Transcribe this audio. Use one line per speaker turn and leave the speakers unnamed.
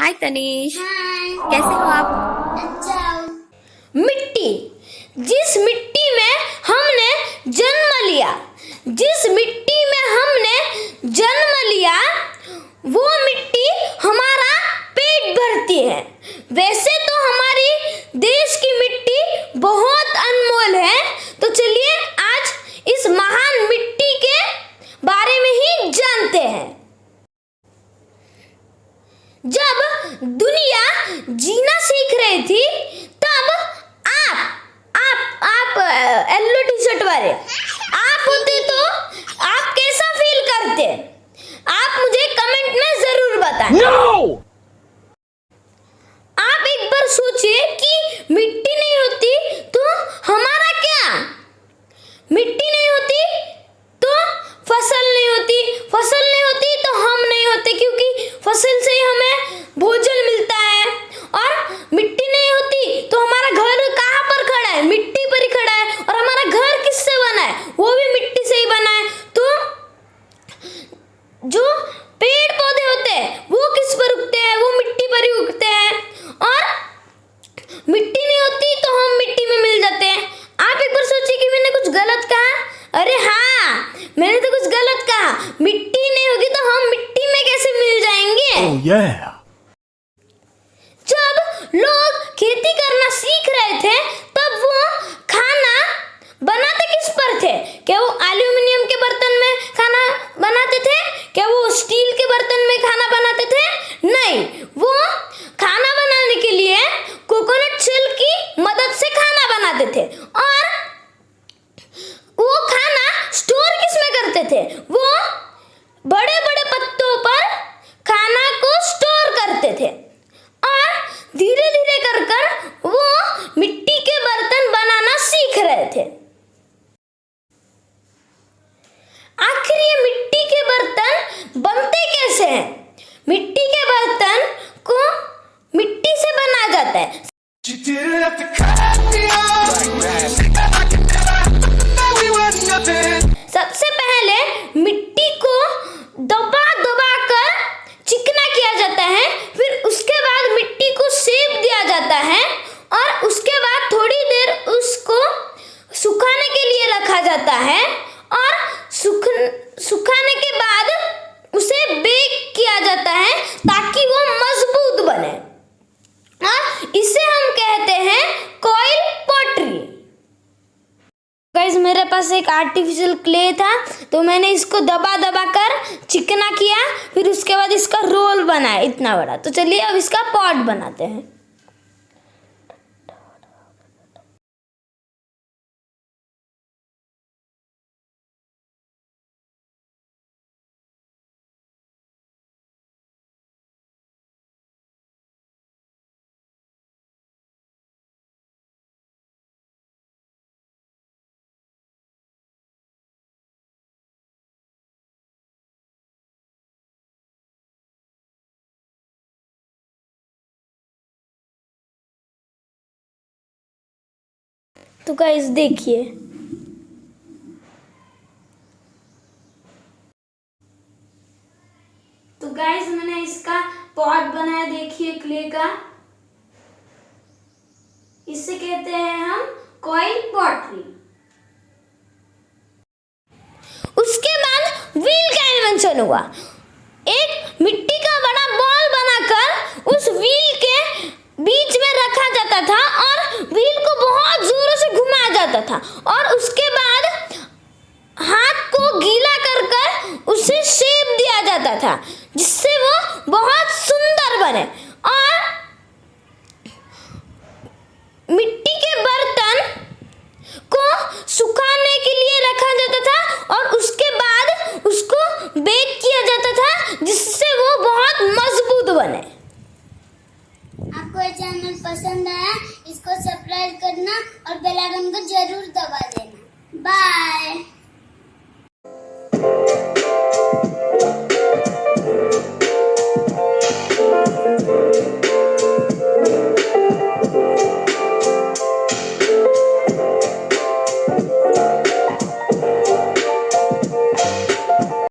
हाय तनीश,
हाय।
कैसे हो आप?
अच्छा हूँ।
मिट्टी, जिस मिट्टी में हमने जन्म लिया, जिस मिट्टी में हमने जन्म लिया, वो मिट्टी हमारा पेट भरती है। वैसे तो हमारी देश की मिट्टी बहुत अनमोल है, तो चलिए आज इस महान मिट्टी के बारे में ही जानते हैं। जब दुनिया जीना सीख रही थी, तब आप येलो टी शर्ट वाले आप होते तो आप कैसा फील करते? आप मुझे कमेंट में जरूर बताएं।
No!
आप एक बार सोचिए कि मिट्टी नहीं होती तो हमारा क्या? मिट्टी नहीं होती तो फसल नहीं होती, फसल नहीं होती तो हम नहीं होते, क्योंकि फसल से ही हमें भोजन मिलता है। और मिट्टी नहीं होती तो हमारा घर कहाँ पर खड़ा है? मिट्टी पर ही खड़ा है। और हमारा घर किससे बना है? वो भी मिट्टी से ही बना है। तो जो पेड़ पौधे होते हैं वो किस पर उगते हैं? वो मिट्टी पर ही उगते हैं। और मिट्टी नहीं होती तो हम मिट्टी में मिल जाते हैं। आप एक बार सोचिए कि मैंने कुछ गलत कहा? अरे हाँ, मैंने तो कुछ गलत कहा। मिट्टी नहीं होगी तो हम मिट्टी में कैसे मिल जाएंगे?
Oh yeah!
जब लोग खेती करना सीख रहे थे, तब वो खाना बनाते किस पर थे? क्या वो एल्यूमिनियम के बर्तन में खाना बनाते थे? क्या वो स्टील के बर्तन में खाना बनाते थे? नहीं, वो खाना बनाने के लिए कोकोनट शेल की मदद से खाना बनाते थे। और वो खाना स्टोर किस में करते थे? वो बड़े बड़े पत्तों पर खाना को स्टोर करते थे। और धीरे धीरे कर कर वो मिट्टी के बर्तन बनाना सीख रहे थे। आखिर ये मिट्टी के बर्तन बनते कैसे हैं? मिट्टी के बर्तन को मिट्टी से बना जाता है।
You didn't have to cut me off. I could never know we were nothing.
सबसे पहले मिट्टी को दबा दबा कर चिकना किया जाता है, फिर उसके बाद मिट्टी को सेक दिया जाता है, और उसके बाद थोड़ी देर उसको सुखाने के लिए रखा जाता है, और सुखाने के बाद उसे बेक किया जाता है ताकि वो मजबूत बने। इसे हम कहते हैं कॉइल पॉटरी। गाइस, मेरे पास एक आर्टिफिशियल क्ले था, तो मैंने इसको दबा दबा कर चिकना किया, फिर उसके बाद इसका रोल बनाया इतना बड़ा। तो चलिए अब इसका पॉट बनाते हैं। तो गाइस देखिए, तो गाइस मैंने इसका पॉट बनाया, देखिए क्ले का। इसे कहते हैं हम कॉइल पॉटरी। उसके बाद व्हील का इन्वेंशन हुआ। एक मिट्टी का बड़ा बॉल बनाकर उस व्हील के बीच में रखा जाता था, और व्हील को बहुत जोरों से घुमाया जाता था, और उसके बाद हाथ को गीला कर कर उसे शेप दिया जाता था, जिससे वो बहुत सुंदर बने।